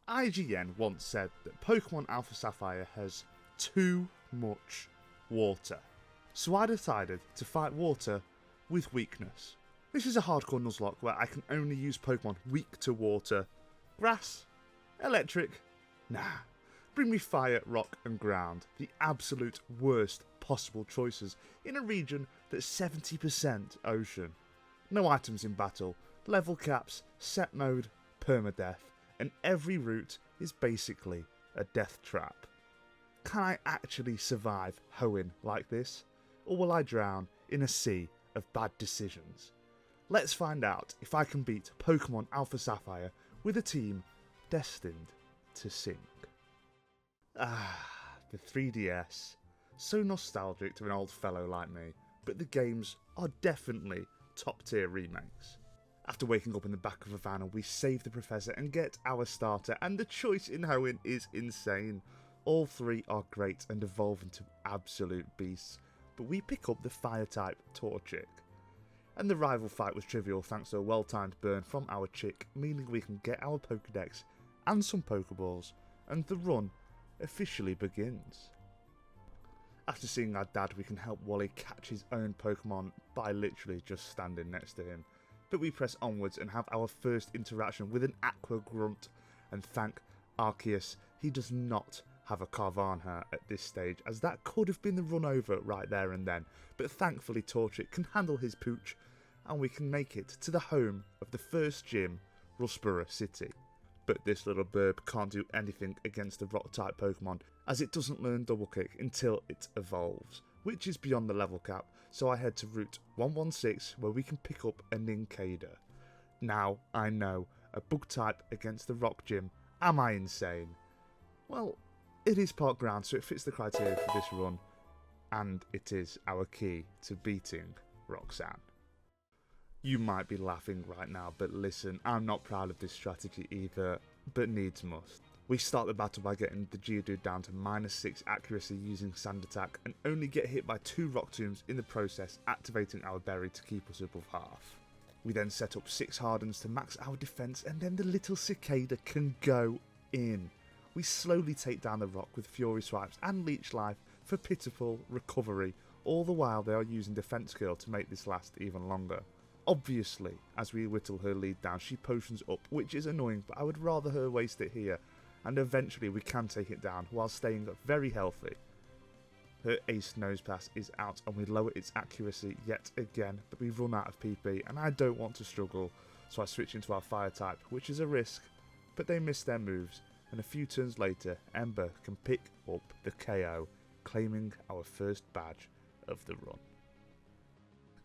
IGN once said that Pokémon Alpha Sapphire has too much water. So I decided to fight water with weakness. This is a hardcore Nuzlocke where I can only use Pokemon weak to water. Grass? Electric? Nah. Bring me fire, rock and ground. The absolute worst possible choices in a region that's 70% ocean. No items in battle, level caps, set mode, permadeath, and every route is basically a death trap. Can I actually survive Hoenn like this? Or will I drown in a sea of bad decisions? Let's find out if I can beat Pokémon Alpha Sapphire with a team destined to sink. The 3DS. So nostalgic to an old fellow like me, but the games are definitely top tier remakes. After waking up in the back of a van, we save the professor and get our starter, and the choice in Hoenn is insane. All three are great and evolve into absolute beasts, but we pick up the fire type Torchic. And the rival fight was trivial thanks to a well timed burn from our chick, meaning we can get our Pokedex and some Pokeballs, and the run officially begins. After seeing our dad, we can help Wally catch his own Pokemon by literally just standing next to him. But we press onwards and have our first interaction with an Aqua grunt, and thank Arceus, he does not have a Carvanha at this stage, as that could have been the run over right there and then, but thankfully Torchic can handle his pooch, and we can make it to the home of the first gym, Rustboro City. But this little burb can't do anything against the rock type Pokemon, as it doesn't learn double kick until it evolves, which is beyond the level cap, so I head to Route 116 where we can pick up a Nincada. Now, I know, a bug type against the rock gym, am I insane? Well, it is park ground, so it fits the criteria for this run, and it is our key to beating Roxanne. You might be laughing right now, but listen, I'm not proud of this strategy either, but needs must. We start the battle by getting the Geodude down to -6 accuracy using Sand Attack, and only get hit by 2 Rock Tombs in the process, activating our Berry to keep us above half. We then set up 6 Hardens to max our defense, and then the little Cicada can go in. We slowly take down the rock with Fury Swipes and Leech Life for pitiful recovery, all the while they are using Defense Curl to make this last even longer. Obviously, as we whittle her lead down, she potions up, which is annoying, but I would rather her waste it here, and eventually we can take it down while staying very healthy. Her Ace Nosepass is out and we lower its accuracy yet again, but we run out of PP and I don't want to struggle, so I switch into our Fire type, which is a risk, but they miss their moves, and a few turns later Ember can pick up the KO, claiming our first badge of the run.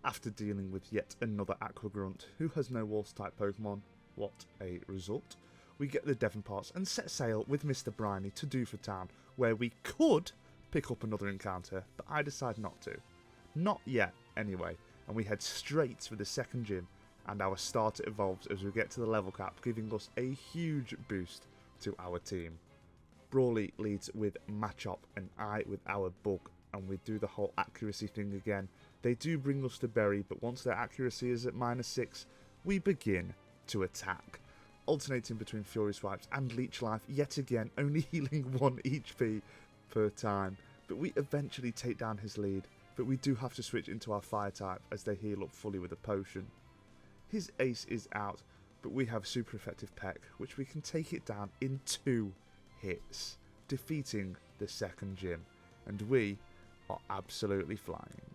After dealing with yet another Aqua Grunt who has no Water type Pokemon, what a result, we get the Devonparts and set sail with Mr. Briny to Doofa Town, where we could pick up another encounter, but I decide not to. Not yet, anyway, and we head straight for the second gym, and our starter evolves as we get to the level cap, giving us a huge boost to our team. Brawly leads with Machop and I with our Bug, and we do the whole accuracy thing again. They do bring us the Berry, but once their accuracy is at -6, we begin to attack. Alternating between Fury Swipes and Leech Life yet again, only healing 1 HP per time. But we eventually take down his lead, but we do have to switch into our Fire type as they heal up fully with a potion. His Ace is out, but we have super effective Peck, which we can take it down in 2 hits, defeating the second gym, and we are absolutely flying.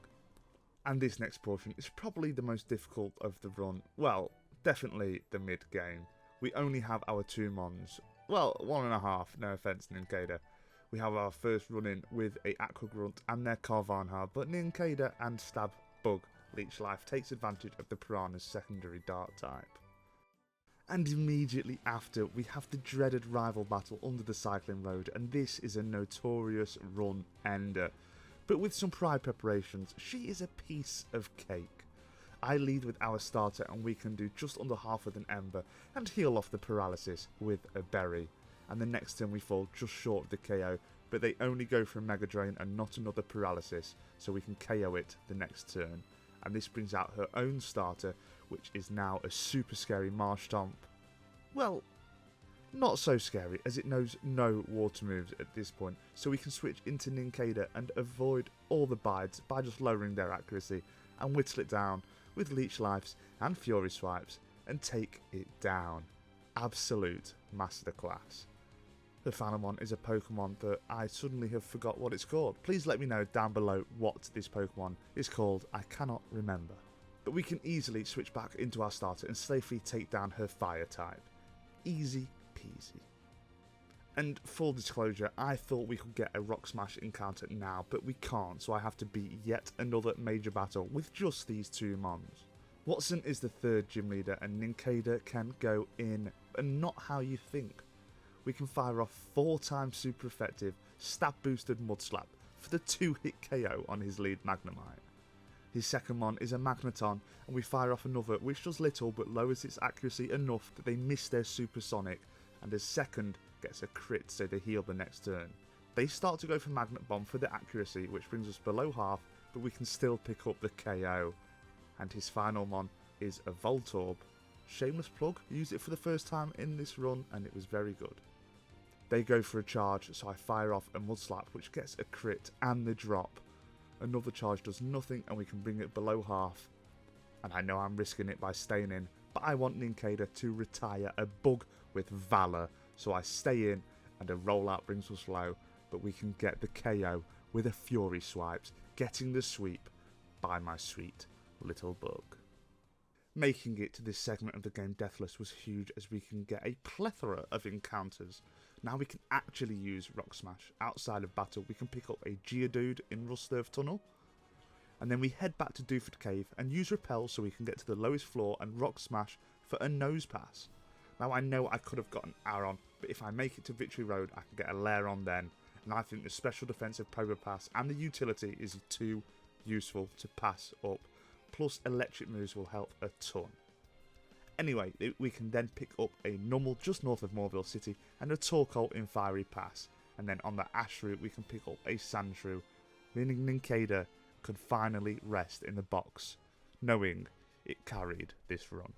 And this next portion is probably the most difficult of the run, well, definitely the mid game. We only have our 2 Mons, well, 1.5, no offense Nincada. We have our first run-in with a Aqua Grunt and their Carvanha, but Nincada and Stab Bug Leech Life takes advantage of the Piranha's secondary Dart type. And immediately after, we have the dreaded rival battle under the Cycling Road, and this is a notorious run ender. But with some prior preparations, she is a piece of cake. I lead with our starter and we can do just under half with an Ember and heal off the paralysis with a Berry. And the next turn we fall just short of the KO, but they only go for a Mega Drain and not another paralysis, so we can KO it the next turn. And this brings out her own starter, which is now a super scary Marshtomp. Well, Not so scary as it knows no water moves at this point, so we can switch into Nincada and avoid all the bites by just lowering their accuracy and whittle it down with leech lives and fury swipes and take it down. Absolute masterclass. The final one is a Pokemon that I suddenly have forgot what it's called. Please let me know down below what this Pokemon is called, I cannot remember. But we can easily switch back into our starter and safely take down her fire type. Easy peasy. And full disclosure, I thought we could get a Rock Smash encounter now, but we can't, so I have to beat yet another major battle with just these two mons. Watson is the third gym leader and Nincada can go in, and not how you think. We can fire off 4 times super effective stab boosted Mud Slap for the 2-hit KO on his lead Magnemite. His second mon is a Magneton, and we fire off another which does little but lowers its accuracy enough that they miss their supersonic, and his second gets a crit so they heal the next turn. They start to go for Magnet Bomb for the accuracy, which brings us below half, but we can still pick up the KO. And his final mon is a Voltorb. Shameless plug, used it for the first time in this run and it was very good. They go for a charge, so I fire off a Mud Slap which gets a crit and the drop. Another charge does nothing and we can bring it below half. And I know I'm risking it by staying in, but I want Nincada to retire a bug with Valor, so I stay in and a rollout brings us low, but we can get the KO with a Fury Swipes, getting the sweep by my sweet little bug. Making it to this segment of the game deathless was huge as we can get a plethora of encounters. Now we can actually use Rock Smash. Outside of battle we can pick up a Geodude in Rusturf Tunnel, and then we head back to Dewford Cave and use Repel so we can get to the lowest floor and Rock Smash for a Nose Pass. Now I know I could have got an Aron, but if I make it to Victory Road I can get a Lairon then, and I think the special defensive Pogo Pass and the utility is too useful to pass up, plus electric moves will help a ton. Anyway, we can then pick up a Numel just north of Morville City and a Torkoal in Fiery Pass, and then on the Ash route we can pick up a Sandshrew, meaning Nincada could finally rest in the box, knowing it carried this run.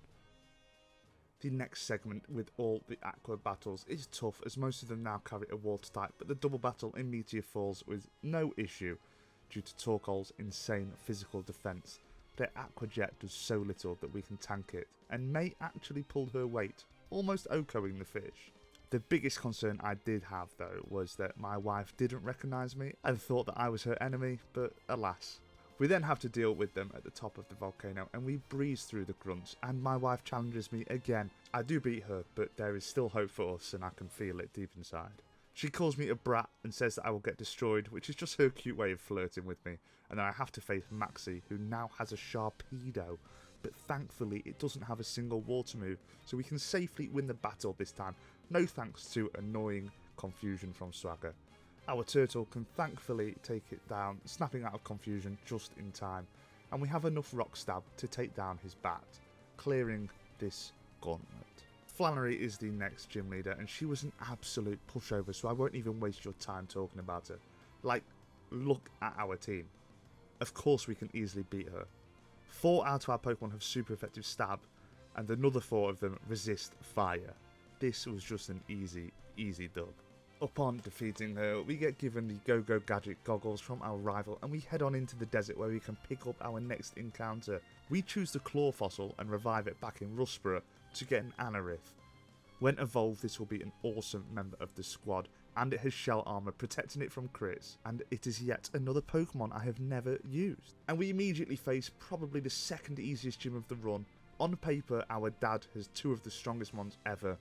The next segment with all the Aqua battles is tough as most of them now carry a water type, but the double battle in Meteor Falls was no issue due to Torkoal's insane physical defense. Their Aqua Jet does so little that we can tank it, and may actually pull her weight, almost OHKOing the fish. The biggest concern I did have though was that my wife didn't recognise me and thought that I was her enemy, but alas. We then have to deal with them at the top of the volcano and we breeze through the grunts, and my wife challenges me again. I do beat her, but there is still hope for us and I can feel it deep inside. She calls me a brat and says that I will get destroyed, which is just her cute way of flirting with me, and then I have to face Maxie, who now has a Sharpedo, but thankfully it doesn't have a single water move, so we can safely win the battle this time, no thanks to annoying confusion from Swagger. Our turtle can thankfully take it down, snapping out of confusion just in time, and we have enough Rock Stab to take down his bat, clearing this gauntlet. Flannery is the next gym leader, and she was an absolute pushover, so I won't even waste your time talking about her. Like, look at our team. Of course we can easily beat her. 4 out of our Pokemon have super effective stab, and another 4 of them resist fire. This was just an easy dub. Upon defeating her, we get given the Go-Go Gadget goggles from our rival, and we head on into the desert where we can pick up our next encounter. We choose the Claw Fossil and revive it back in Rustboro to get an Anorith. When evolved, this will be an awesome member of the squad, and it has shell armor protecting it from crits, and it is yet another Pokemon I have never used. And we immediately face probably the second easiest gym of the run. On paper, our dad has 2 of the strongest mons ever,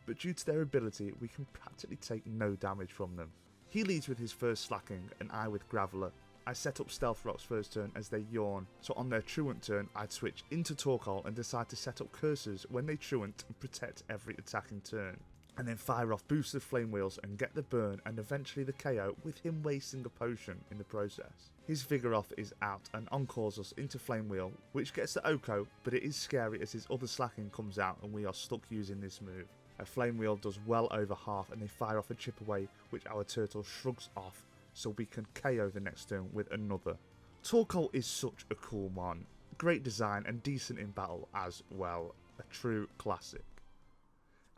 but due to their ability, we can practically take no damage from them. He leads with his first Slacking, and I with Graveler. I set up Stealth Rock's first turn as they yawn, so on their Truant turn I'd switch into Torkoal and decide to set up Curses when they Truant and protect every attacking turn. And then fire off boosted Flame Wheels and get the burn and eventually the KO with him wasting a potion in the process. His Vigoroth is out and Encores us into Flame Wheel, which gets the OHKO, but it is scary as his other Slacking comes out and we are stuck using this move. A Flame Wheel does well over half and they fire off a Chip Away, which our turtle shrugs off, so we can KO the next turn with another. Torkoal is such a cool one. Great design and decent in battle as well. A true classic.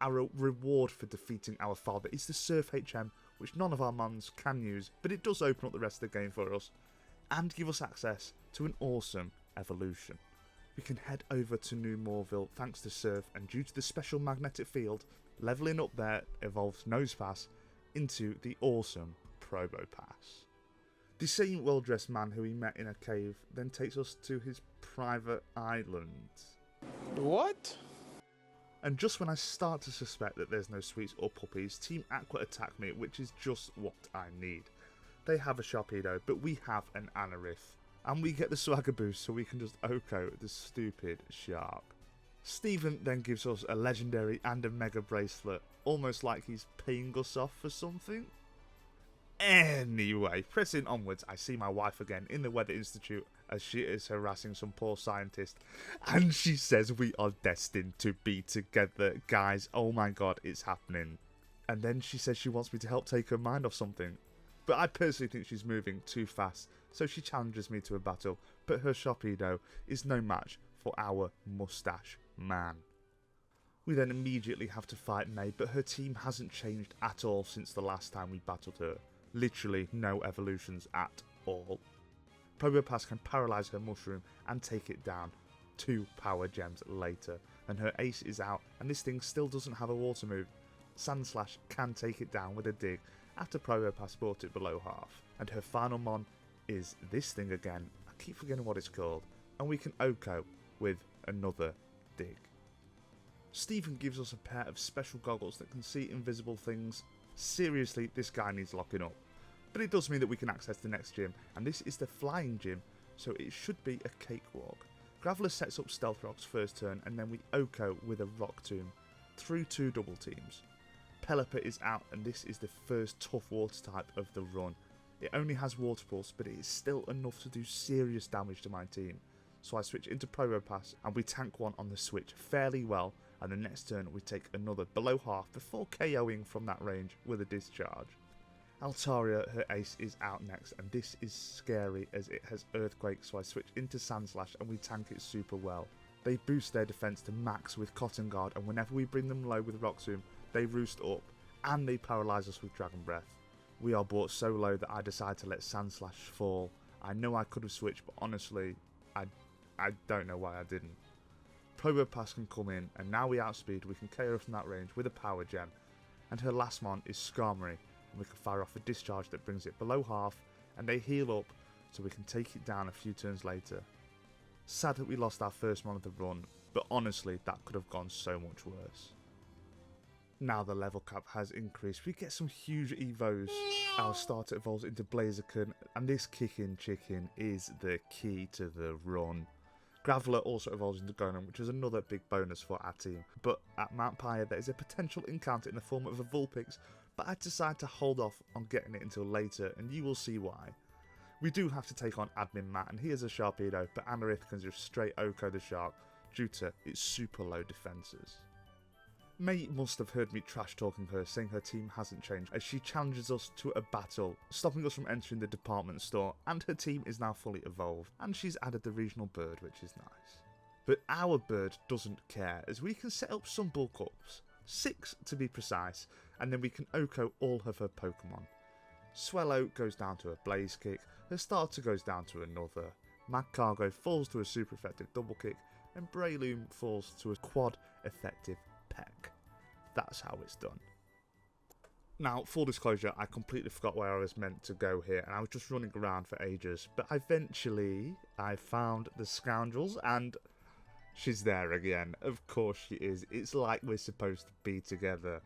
Our reward for defeating our father is the Surf HM, which none of our mons can use, but it does open up the rest of the game for us, and give us access to an awesome evolution. We can head over to New Moorville thanks to Surf, and due to the special magnetic field, levelling up there evolves Nosepass into the awesome Probopass. The same well-dressed man who we met in a cave then takes us to his private island. What? And just when I start to suspect that there's no sweets or puppies, Team Aqua attack me, which is just what I need. They have a Sharpedo, but we have an Anorith. And we get the swagger boost so we can just Oko the stupid shark. Steven then gives us a legendary and a mega bracelet, almost like he's paying us off for something. Anyway, pressing onwards, I see my wife again in the Weather Institute as she is harassing some poor scientist, and she says we are destined to be together. Guys, oh my god, it's happening. And then she says she wants me to help take her mind off something, but I personally think she's moving too fast, so she challenges me to a battle, but her Sharpedo is no match for our mustache man. We then immediately have to fight May, but her team hasn't changed at all since the last time we battled her. Literally no evolutions at all. Probopass can paralyse her mushroom and take it down 2 power gems later, and her ace is out, and this thing still doesn't have a water move. Sandslash can take it down with a dig after Probopass brought it below half, and her final mon is this thing again. I keep forgetting what it's called, and we can Oko with another dig. Steven gives us a pair of special goggles that can see invisible things. Seriously, this guy needs locking up. But it does mean that we can access the next gym, and this is the flying gym, so it should be a cakewalk. Graveler sets up Stealth Rock's first turn, and then we Oko with a Rock Tomb through 2 double teams. Pelipper is out, and this is the first tough water type of the run. It only has Water Pulse, but it is still enough to do serious damage to my team. So I switch into Probopass, and we tank one on the switch fairly well, and the next turn we take another below half before KOing from that range with a discharge. Altaria, her ace, is out next, and this is scary as it has Earthquake, so I switch into Sandslash and we tank it super well. They boost their defense to max with Cotton Guard, and whenever we bring them low with Rock Tomb, they roost up and they paralyze us with Dragon Breath. We are brought so low that I decide to let Sandslash fall. I know I could have switched, but honestly, I don't know why I didn't. Probopass can come in, and now we outspeed, we can KO from that range with a power gem, and her last mon is Skarmory, and we can fire off a discharge that brings it below half, and they heal up so we can take it down a few turns later. Sad that we lost our first mon of the run, but honestly that could have gone so much worse. Now the level cap has increased, we get some huge evos. Our starter evolves into Blaziken, and this kicking chicken is the key to the run. Graveler also evolves into Golem, which is another big bonus for our team, but at Mount Pyre there is a potential encounter in the form of a Vulpix, but I decide to hold off on getting it until later, and you will see why. We do have to take on Admin Matt, and he has a Sharpedo, but Anorith can just straight Oko the Shark due to its super low defences. May must have heard me trash talking her, saying her team hasn't changed, as she challenges us to a battle, stopping us from entering the department store, and her team is now fully evolved, and she's added the regional bird, which is nice. But our bird doesn't care, as we can set up some bulk ups, 6 to be precise, and then we can Oko all of her Pokemon. Swellow goes down to a Blaze Kick, her starter goes down to another, Magcargo falls to a super effective double kick, and Breloom falls to a quad effective peck. That's how it's done. Now, full disclosure, I completely forgot where I was meant to go here, and I was just running around for ages, but eventually I found the scoundrels, and she's there again. Of course she is. It's like we're supposed to be together.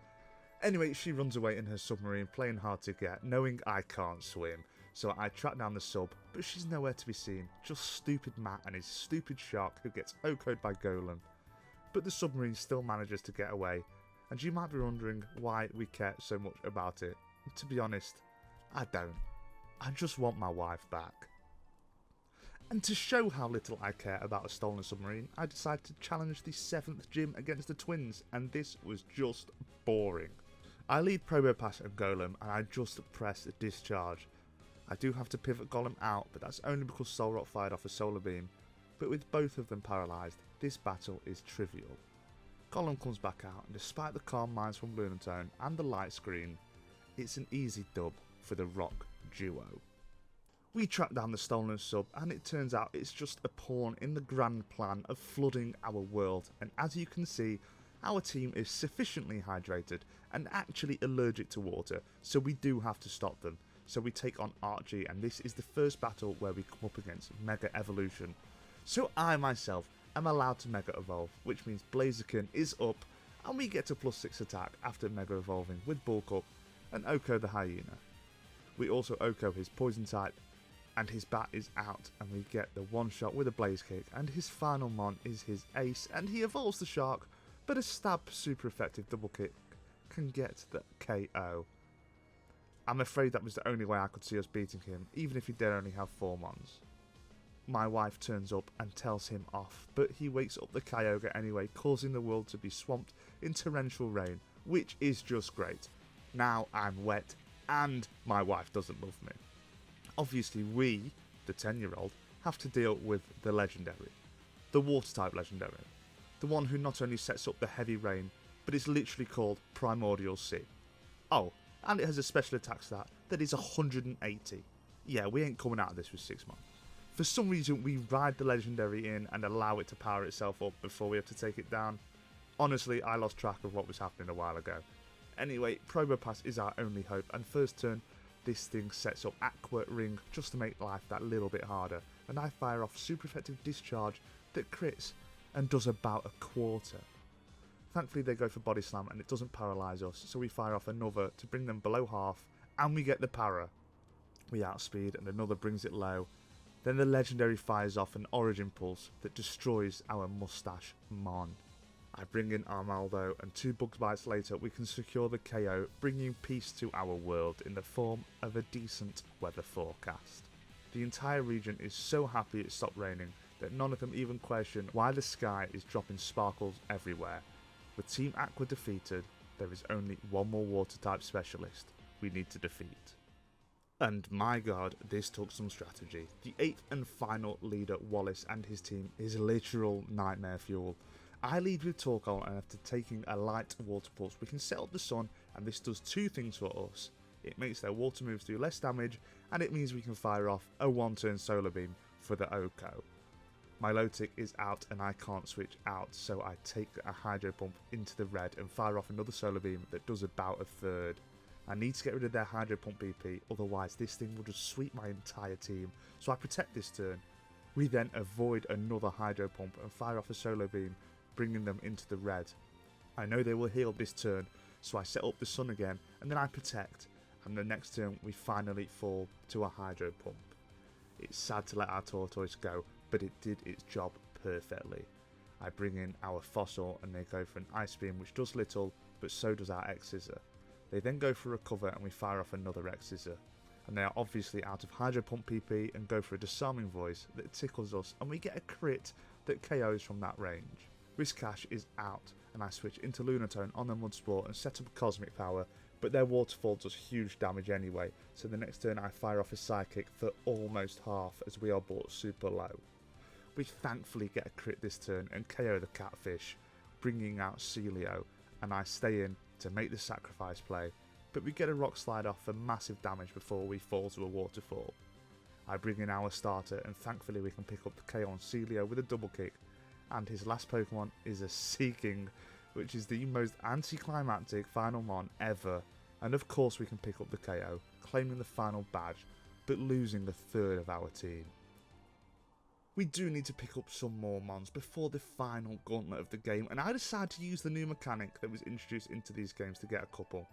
Anyway, she runs away in her submarine, playing hard to get, knowing I can't swim. So I track down the sub, but she's nowhere to be seen. Just stupid Matt and his stupid shark who gets Oko'd by Golem. But the submarine still manages to get away, and you might be wondering why we care so much about it. To be honest, I don't. I just want my wife back. And to show how little I care about a stolen submarine, I decided to challenge the 7th gym against the twins, and this was just boring. I lead Probopass and Golem, and I just press discharge. I do have to pivot Golem out, but that's only because Solrock fired off a solar beam. But with both of them paralysed, this battle is trivial. Gollum comes back out, and despite the calm minds from Lunatone and the light screen, it's an easy dub for the Rock duo. We track down the stolen sub, and it turns out it's just a pawn in the grand plan of flooding our world, and as you can see, our team is sufficiently hydrated and actually allergic to water, so we do have to stop them. So we take on Archie, and this is the first battle where we come up against Mega Evolution. So I myself am allowed to Mega Evolve, which means Blaziken is up, and we get to +6 attack after Mega Evolving with Bulk Up and Oko the Hyena. We also Oko his Poison type, and his bat is out, and we get the one shot with a Blaze Kick, and his final mon is his Ace, and he evolves the Shark, but a stab super effective double kick can get the KO. I'm afraid that was the only way I could see us beating him, even if he did only have 4 mons. My wife turns up and tells him off, but he wakes up the Kyogre anyway, causing the world to be swamped in torrential rain, which is just great. Now I'm wet, and my wife doesn't love me. Obviously we, the 10-year-old, have to deal with the legendary. The water type legendary. The one who not only sets up the heavy rain, but is literally called Primordial Sea. Oh, and it has a special attack stat that is 180. Yeah, we ain't coming out of this with 6 months. For some reason we ride the legendary in and allow it to power itself up before we have to take it down. Honestly, I lost track of what was happening a while ago. Anyway, Probopass is our only hope, and first turn, this thing sets up Aqua Ring just to make life that little bit harder, and I fire off super effective discharge that crits and does about a quarter. Thankfully they go for Body Slam and it doesn't paralyse us, so we fire off another to bring them below half, and we get the para. We outspeed and another brings it low. Then the legendary fires off an Origin Pulse that destroys our Mustache Mon. I bring in Armaldo, and 2 Bug Bites later we can secure the KO, bringing peace to our world in the form of a decent weather forecast. The entire region is so happy it stopped raining that none of them even question why the sky is dropping sparkles everywhere. With Team Aqua defeated, there is only one more water type specialist we need to defeat. And my god, this took some strategy. The 8th and final leader, Wallace, and his team is literal nightmare fuel. I lead with Torkoal, and after taking a light water pulse we can set up the sun, and this does 2 things for us. It makes their water moves do less damage, and it means we can fire off a 1-turn solar beam for the Oko. My low tick is out and I can't switch out, so I take a hydro pump into the red and fire off another solar beam that does about a third. I need to get rid of their hydro pump BP, otherwise this thing will just sweep my entire team, so I protect this turn. We then avoid another hydro pump and fire off a solar beam, bringing them into the red. I know they will heal this turn, so I set up the sun again, and then I protect, and the next turn we finally fall to a hydro pump. It's sad to let our Tortoise go, but it did its job perfectly. I bring in our Fossil and they go for an Ice Beam, which does little, but so does our X-Scissor. They then go for a cover and we fire off another X-Scissor. And they are obviously out of Hydro Pump PP and go for a Disarming Voice that tickles us, and we get a crit that KOs from that range. Whiscash is out and I switch into Lunatone on the Mudsport and set up a Cosmic Power, but their Waterfall does huge damage anyway, so the next turn I fire off a Psychic for almost half as we are brought super low. We thankfully get a crit this turn and KO the Catfish, bringing out Celio, and I stay in to make the sacrifice play, but we get a Rock Slide off for massive damage before we fall to a Waterfall. I bring in our starter and thankfully we can pick up the KO on Celio with a double kick, and his last Pokemon is a Seaking, which is the most anticlimactic final mon ever, and of course we can pick up the KO, claiming the final badge, but losing a third of our team. We do need to pick up some more mons before the final gauntlet of the game, and I decided to use the new mechanic that was introduced into these games to get a couple.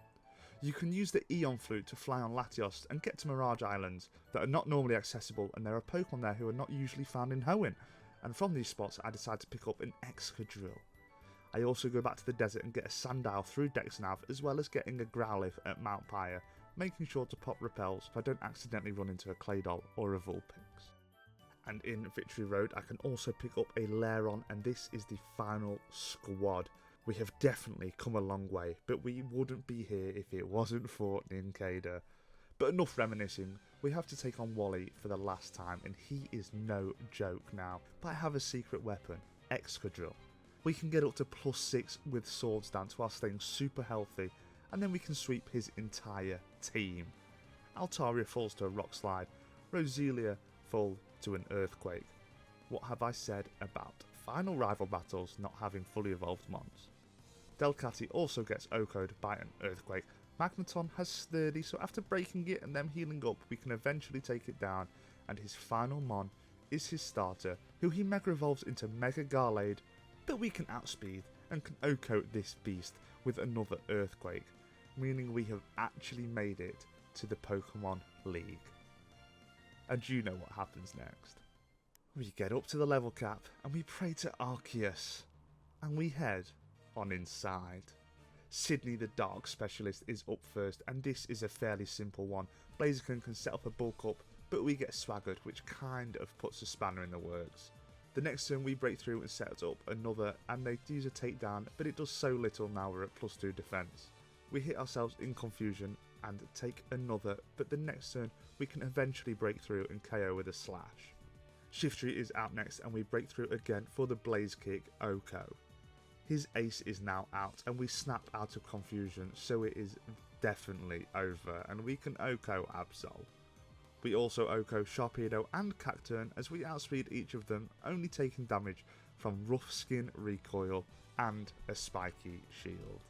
You can use the Eon Flute to fly on Latios and get to Mirage Islands that are not normally accessible, and there are Pokemon there who are not usually found in Hoenn, and from these spots I decided to pick up an Excadrill. I also go back to the desert and get a Sandile through Dexnav, as well as getting a Growlithe at Mount Pyre, making sure to pop repels so I don't accidentally run into a Claydol or a Vulpix. And in Victory Road I can also pick up a Lairon, and this is the final squad. We have definitely come a long way, but we wouldn't be here if it wasn't for Nincada. But enough reminiscing, we have to take on Wally for the last time, and he is no joke now. But I have a secret weapon, Excadrill. We can get up to +6 with Swords Dance while staying super healthy, and then we can sweep his entire team. Altaria falls to a Rock Slide, Roselia fall to an Earthquake. What have I said about final rival battles not having fully evolved mons? Delcatty also gets OHKO'd by an Earthquake. Magneton has Sturdy, so after breaking it and then healing up, we can eventually take it down, and his final mon is his starter, who he Mega Evolves into Mega Garlade, but we can outspeed and can OHKO this beast with another Earthquake, meaning we have actually made it to the Pokemon League. And you know what happens next. We get up to the level cap and we pray to Arceus, and we head on inside. Sydney the Dark Specialist is up first, and this is a fairly simple one. Blaziken can set up a bulk up, but we get swaggered, which kind of puts a spanner in the works. The next turn we break through and set up another, and they use a takedown, but it does so little now we're at +2 defense. We hit ourselves in confusion and take another, but the next turn we can eventually break through and KO with a slash. Shiftry is out next, and we break through again for the Blaze Kick OHKO. His ace is now out, and we snap out of confusion, so it is definitely over, and we can OHKO Absol. We also OHKO Sharpedo and Cacturne as we outspeed each of them, only taking damage from Rough Skin Recoil and a Spiky Shield.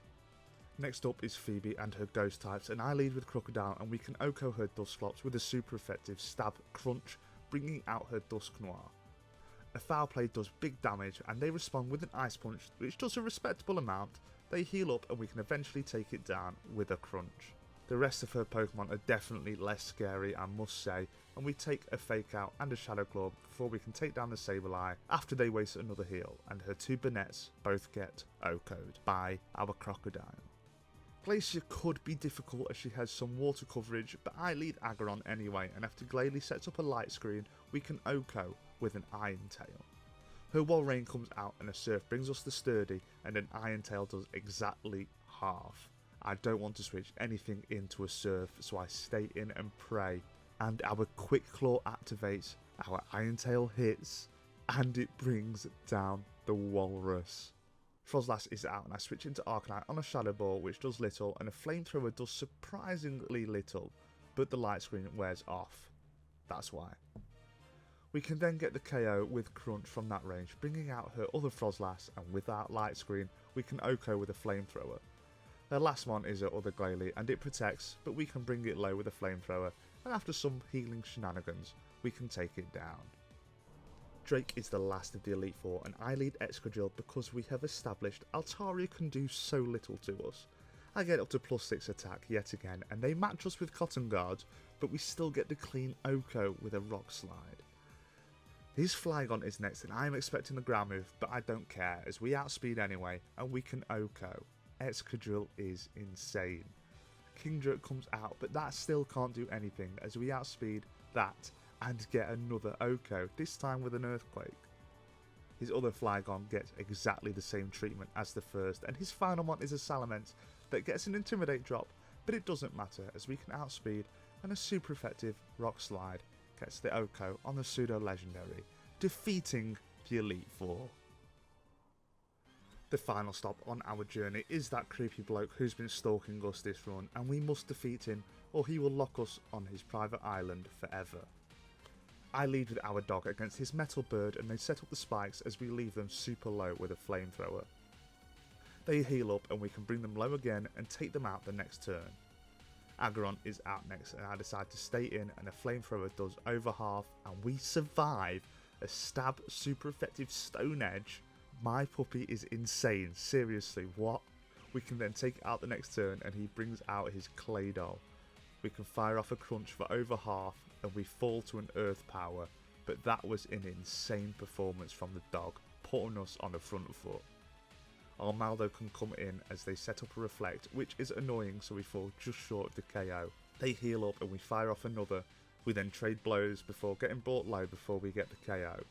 Next up is Phoebe and her Ghost types, and I lead with Crocodile, and we can OHKO her Dusclops with a super effective Stab Crunch, bringing out her Dusknoir. A Foul Play does big damage, and they respond with an Ice Punch, which does a respectable amount. They heal up, and we can eventually take it down with a Crunch. The rest of her Pokemon are definitely less scary, I must say, and we take a Fake Out and a Shadow Claw before we can take down the Sableye after they waste another heal, and her two Bannettes both get OHKO'd by our Crocodile. Glacier could be difficult as she has some water coverage, but I lead Aggron anyway, and after Glalie sets up a light screen, we can OHKO with an Iron Tail. Her Walrein comes out and a Surf brings us the Sturdy, and an Iron Tail does exactly half. I don't want to switch anything into a Surf, so I stay in and pray, and our Quick Claw activates, our Iron Tail hits, and it brings down the Walrus. Frozlass is out, and I switch into Arcanine on a Shadow Ball, which does little, and a Flamethrower does surprisingly little, but the light screen wears off. That's why. We can then get the KO with Crunch from that range, bringing out her other Frozlass, and without light screen, we can OHKO with a Flamethrower. Her last one is her other Glalie, and it protects, but we can bring it low with a Flamethrower, and after some healing shenanigans, we can take it down. Drake is the last of the Elite Four, and I lead Excadrill because we have established Altaria can do so little to us. I get up to +6 attack yet again, and they match us with Cotton Guards, but we still get the clean OHKO with a Rock Slide. His Flygon is next, and I am expecting the ground move, but I don't care as we outspeed anyway, and we can OHKO. Excadrill is insane. Kingdra comes out, but that still can't do anything as we outspeed that and get another OHKO, this time with an Earthquake. His other Flygon gets exactly the same treatment as the first, and his final one is a Salamence that gets an Intimidate drop, but it doesn't matter as we can outspeed, and a super effective Rock Slide gets the OHKO on the Pseudo Legendary, defeating the Elite Four. The final stop on our journey is that creepy bloke who's been stalking us this run, and we must defeat him or he will lock us on his private island forever. I lead with our dog against his Metal Bird, and they set up the spikes as we leave them super low with a Flamethrower. They heal up and we can bring them low again and take them out the next turn. Aggron is out next, and I decide to stay in, and a Flamethrower does over half, and we survive a Stab super effective Stone Edge. My puppy is insane, seriously, what? We can then take it out the next turn, and he brings out his Claydol. We can fire off a Crunch for over half, and we fall to an Earth Power, but that was an insane performance from the dog, putting us on the front foot. Armaldo can come in as they set up a Reflect, which is annoying, so we fall just short of the KO. They heal up and we fire off another. We then trade blows before getting brought low before we get the KO.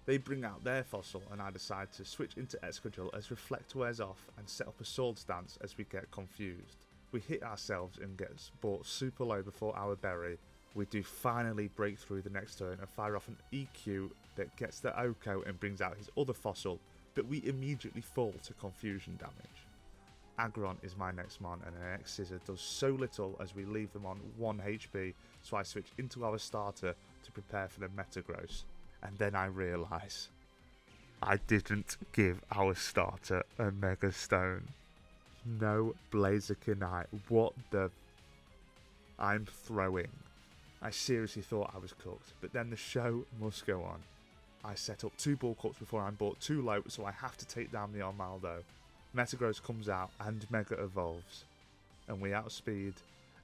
They bring out their Fossil, and I decide to switch into Excadrill as Reflect wears off and set up a Swords Dance as we get confused. We hit ourselves and get brought super low before our Berry. We do finally break through the next turn and fire off an EQ that gets the OHKO and brings out his other Fossil, but we immediately fall to confusion damage. Aggron is my next mon, and an X-Scissor does so little as we leave them on 1 HP, so I switch into our starter to prepare for the Metagross. And then I realise I didn't give our starter a Mega Stone. No Blaziken Eye. What the... I'm throwing. I seriously thought I was cooked, but then the show must go on. I set up 2 Bulk Ups before I'm bought too low, so I have to take down the Armaldo. Metagross comes out and Mega Evolves, and we outspeed,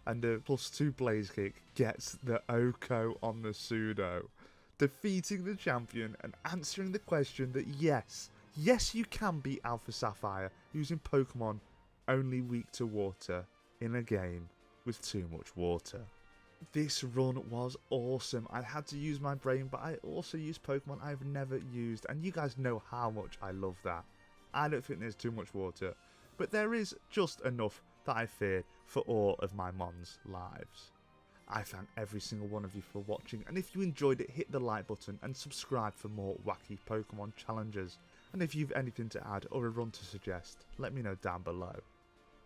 and a +2 Blaze Kick gets the Oko on the Pseudo, defeating the champion and answering the question that yes you can beat Alpha Sapphire using Pokemon only weak to water in a game with too much water. This run was awesome. I had to use my brain, but I also used Pokemon I've never used, and you guys know how much I love that. I don't think there's too much water, but there is just enough that I fear for all of my Mons' lives. I thank every single one of you for watching, and if you enjoyed it, hit the like button and subscribe for more wacky Pokemon challenges. And if you've anything to add or a run to suggest, let me know down below.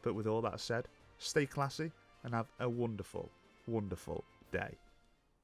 But with all that said, stay classy and have a wonderful, wonderful day.